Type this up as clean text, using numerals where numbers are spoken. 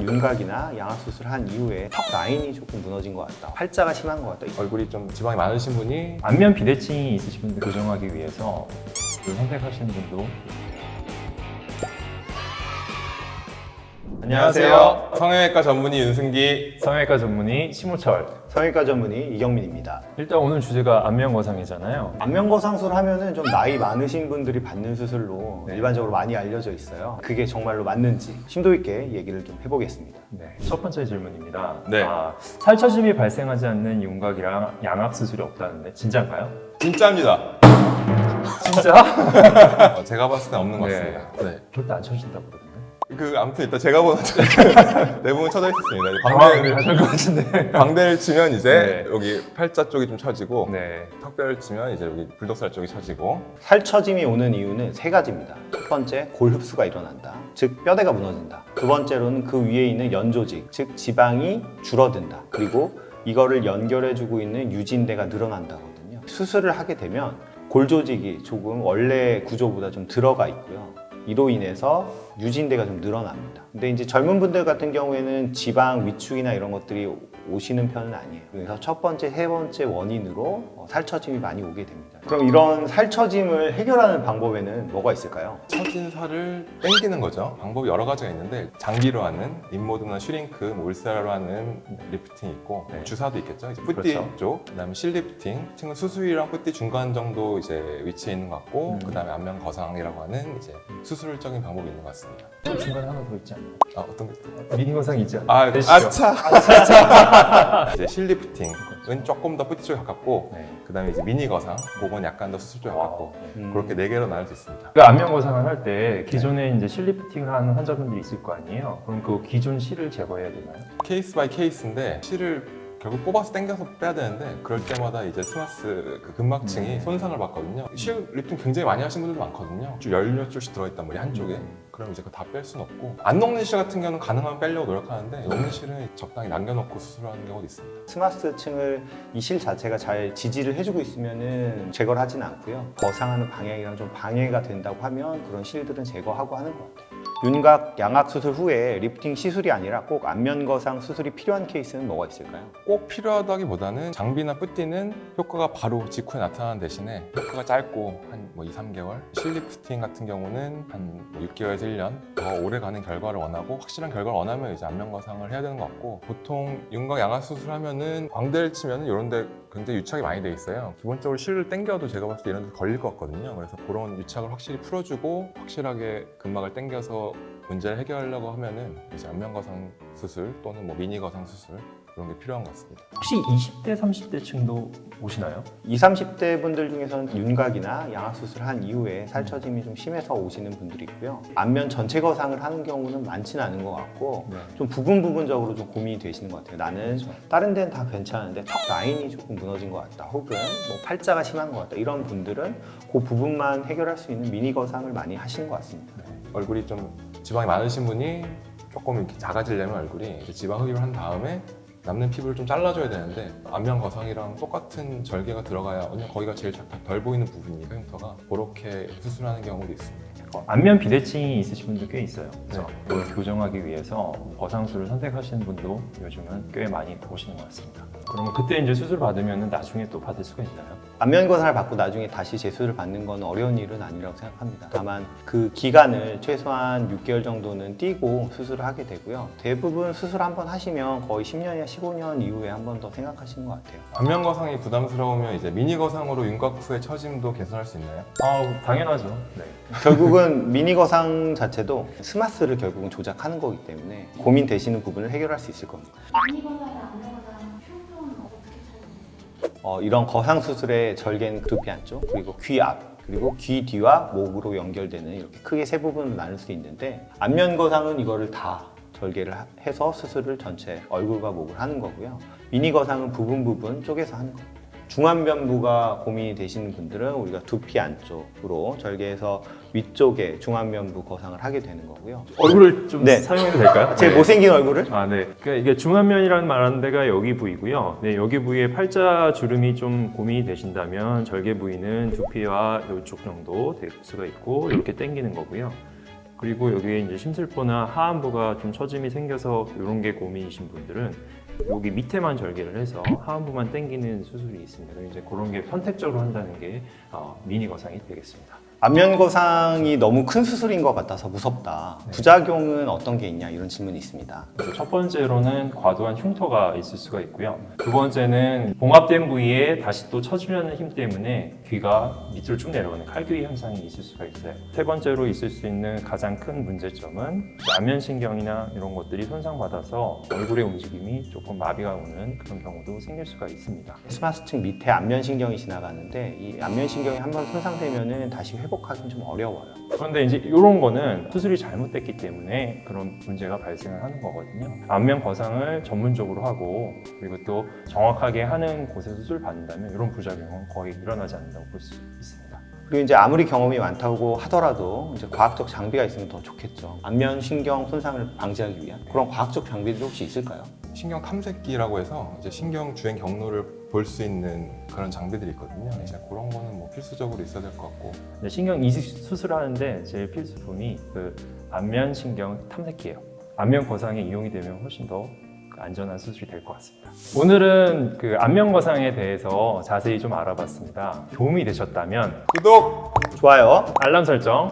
윤곽이나 양악 수술한 이후에 턱 라인이 조금 무너진 것 같다, 팔자가 심한 것 같다. 얼굴이 좀 지방이 많으신 분이 안면 비대칭이 있으신 분들 교정하기 위해서 선택하시는 분도. 안녕하세요. 성형외과 전문의 윤승기. 성형외과 전문의 심호철. 성형외과 전문의 이경민입니다. 일단 오늘 주제가 안면 거상이잖아요. 안면 거상술 하면은 좀 나이 많으신 분들이 받는 수술로 네. 일반적으로 많이 알려져 있어요. 그게 정말로 맞는지 심도 있게 얘기를 좀 해보겠습니다. 네, 첫 번째 질문입니다. 네. 살처짐이 발생하지 않는 윤곽이랑 양악 수술이 없다는데 진짜인가요? 진짜입니다. 진짜? 제가 봤을 땐 없는 것 네. 같습니다. 네. 절대 안 쳐진다고 그러던데. 아무튼 일단 제가 보는 대부분 쳐져 있었습니다. 당황을 하실 것 같은데. 광대를 치면 이제 네. 여기 팔자 쪽이 좀 처지고 네. 턱뼈를 치면 이제 여기 불독살 쪽이 처지고 살처짐이 오는 이유는 세 가지입니다. 첫 번째, 골 흡수가 일어난다. 즉 뼈대가 무너진다. 두 번째로는 그 위에 있는 연조직, 즉 지방이 줄어든다. 그리고 이거를 연결해주고 있는 유진대가 늘어난다거든요. 수술을 하게 되면 골 조직이 조금 원래 구조보다 좀 들어가 있고요. 이로 인해서 유진대가 좀 늘어납니다. 근데 이제 젊은 분들 같은 경우에는 지방 위축이나 이런 것들이 오시는 편은 아니에요. 그래서 첫 번째, 세 번째 원인으로 살처짐이 많이 오게 됩니다. 그럼 이런 살처짐을 해결하는 방법에는 뭐가 있을까요? 처진 살을 당기는 거죠. 방법이 여러 가지가 있는데 장기로 하는 인모드나 슈링크, 울세라로 하는 리프팅이 있고 네. 주사도 있겠죠. 이제 뿌띠 그렇죠. 쪽, 그다음에 실리프팅. 친구 수술이랑 뿌띠 중간 정도 이제 위치에 있는 것 같고, 그다음에 안면 거상이라고 하는 이제 수술적인 방법이 있는 것 같습니다. 또 중간에 하나 더 있지 않나요? 아, 어떤 게? 미니 거상이 있지 않나요? 아, 되시죠? 아차. 이제 실리프팅은 조금 더 뿌띠 쪽에 가깝고, 네. 그다음에 이제 미니 거상, 그건 약간 더 수술 쪽에 가깝고, 그렇게 네 개로 나눌 수 있습니다. 그 안면 거상을 할 때 기존에 이제 실리프팅을 하는 환자분들이 있을 거 아니에요? 그럼 그 기존 실을 제거해야 되나요? 케이스 바이 케이스인데 실을 결국 뽑아서 당겨서 빼야 되는데 그럴 때마다 이제 스마스 그 근막층이 손상을 받거든요. 실 리프팅 굉장히 많이 하신 분들도 많거든요. 쭉 열몇 줄씩 들어있단 말이에요, 한쪽에. 그럼 이제 그거 다 뺄 수는 없고, 안 녹는 실 같은 경우는 가능하면 빼려고 노력하는데 녹는 실은 적당히 남겨놓고 수술하는 경우도 있습니다. 스마스층을 이 실 자체가 잘 지지를 해주고 있으면은 제거를 하진 않고요. 거상하는 방향이랑 좀 방해가 된다고 하면 그런 실들은 제거하고 하는 것 같아요. 윤곽, 양악 수술 후에 리프팅 시술이 아니라 꼭 안면 거상 수술이 필요한 케이스는 뭐가 있을까요? 꼭 필요하다기보다는 장비나 뿌띠는 효과가 바로 직후에 나타나는 대신에 효과가 짧고 한 2, 3개월, 실리프팅 같은 경우는 한 6개월에서 1년 더 오래 가는 결과를 원하고, 확실한 결과를 원하면 이제 안면 거상을 해야 되는 것 같고, 보통 윤곽 양악 수술하면은 광대를 치면은 이런 데 굉장히 유착이 많이 돼 있어요. 기본적으로 실을 당겨도 제가 봤을 때 이런 데 걸릴 것 같거든요. 그래서 그런 유착을 확실히 풀어주고 확실하게 근막을 당겨서 문제를 해결하려고 하면은 이제 안면 거상 수술 또는 미니 거상 수술 그런 게 필요한 것 같습니다. 혹시 20대, 30대 층도 오시나요? 20, 30대 분들 중에서는 윤곽이나 양악 수술을 한 이후에 살처짐이 좀 심해서 오시는 분들이 있고요. 안면 전체 거상을 하는 경우는 많지는 않은 것 같고, 네. 좀 부분적으로 좀 고민이 되시는 것 같아요. 나는 다른 데는 다 괜찮은데 턱 라인이 조금 무너진 것 같다, 혹은 팔자가 심한 것 같다, 이런 분들은 그 부분만 해결할 수 있는 미니 거상을 많이 하시는 것 같습니다. 얼굴이 좀 지방이 많으신 분이 조금 이렇게 작아지려면 얼굴이 이제 지방 흡입을 한 다음에 남는 피부를 좀 잘라줘야 되는데, 안면 거상이랑 똑같은 절개가 들어가야, 왜냐면 거기가 제일 덜 보이는 부분이니까 흉터가, 그렇게 수술하는 경우도 있습니다. 안면 비대칭이 있으신 분들 꽤 있어요. 그래서 네. 그걸 교정하기 위해서 거상술을 선택하시는 분도 요즘은 꽤 많이 보시는 것 같습니다. 그러면 그때 이제 수술 받으면 나중에 또 받을 수가 있나요? 안면 거상을 받고 나중에 다시 재수를 받는 건 어려운 일은 아니라고 생각합니다. 다만 그 기간을 최소한 6개월 정도는 띄고 수술을 하게 되고요. 대부분 수술 한번 하시면 거의 10년이나 15년 이후에 한 번 더 생각하시는 것 같아요. 안면 거상이 부담스러우면 이제 미니 거상으로 윤곽 후의 처짐도 개선할 수 있나요? 당연하죠. 네. 결국은 미니 거상 자체도 스마스를 결국은 조작하는 거기 때문에 고민되시는 부분을 해결할 수 있을 겁니다. 미니거사나 안면거사 흉터는 어떻게 찾아요? 이런 거상 수술의 절개는 두피 안쪽, 그리고 귀 앞, 그리고 귀 뒤와 목으로 연결되는 이렇게 크게 세 부분으로 나눌 수 있는데, 안면 거상은 이거를 다 절개를 해서 수술을 전체 얼굴과 목을 하는 거고요. 미니 거상은 부분 쪼개서 하는 겁니다. 중안면부가 고민이 되시는 분들은 우리가 두피 안쪽으로 절개해서 위쪽에 중안면부 거상을 하게 되는 거고요. 얼굴을 좀 네. 사용해도 될까요? 제 네. 못생긴 얼굴을? 네. 그러니까 이게 중안면이라는 말하는 데가 여기 부위고요. 네, 여기 부위에 팔자 주름이 좀 고민이 되신다면 절개 부위는 두피와 이쪽 정도 될 수가 있고, 이렇게 당기는 거고요. 그리고 여기에 이제 심술보나 하안부가 좀 처짐이 생겨서 이런 게 고민이신 분들은 여기 밑에만 절개를 해서 하안부만 당기는 수술이 있습니다. 그래서 이제 그런 게 선택적으로 한다는 게 미니 거상이 되겠습니다. 안면 거상이 너무 큰 수술인 것 같아서 무섭다. 네. 부작용은 어떤 게 있냐 이런 질문이 있습니다. 그래서 첫 번째로는 과도한 흉터가 있을 수가 있고요. 두 번째는 봉합된 부위에 다시 또 쳐주려는 힘 때문에 귀가 밑으로 쭉 내려오는 칼귀 현상이 있을 수가 있어요. 세 번째로 있을 수 있는 가장 큰 문제점은 안면신경이나 이런 것들이 손상받아서 얼굴의 움직임이 조금 마비가 오는 그런 경우도 생길 수가 있습니다. 스마스층 밑에 안면신경이 지나가는데 이 안면신경이 한번 손상되면은 다시 회복하기는 좀 어려워요. 그런데 이제 이런 거는 수술이 잘못됐기 때문에 그런 문제가 발생을 하는 거거든요. 안면 거상을 전문적으로 하고 그리고 또 정확하게 하는 곳에서 수술 받는다면 이런 부작용은 거의 일어나지 않는다고 볼 수 있습니다. 그리고 이제 아무리 경험이 많다고 하더라도 이제 과학적 장비가 있으면 더 좋겠죠. 안면신경 손상을 방지하기 위한 그런 과학적 장비들이 혹시 있을까요? 신경 탐색기라고 해서 이제 신경 주행 경로를 볼 수 있는 그런 장비들이 있거든요. 이제 그런 거는 뭐 필수적으로 있어야 될 것 같고. 네, 신경 이식 수술하는데 제일 필수품이 그 안면 신경 탐색기예요. 안면 거상에 이용이 되면 훨씬 더 안전한 수술이 될 것 같습니다. 오늘은 그 안면 거상에 대해서 자세히 좀 알아봤습니다. 도움이 되셨다면 구독! 좋아요. 알람 설정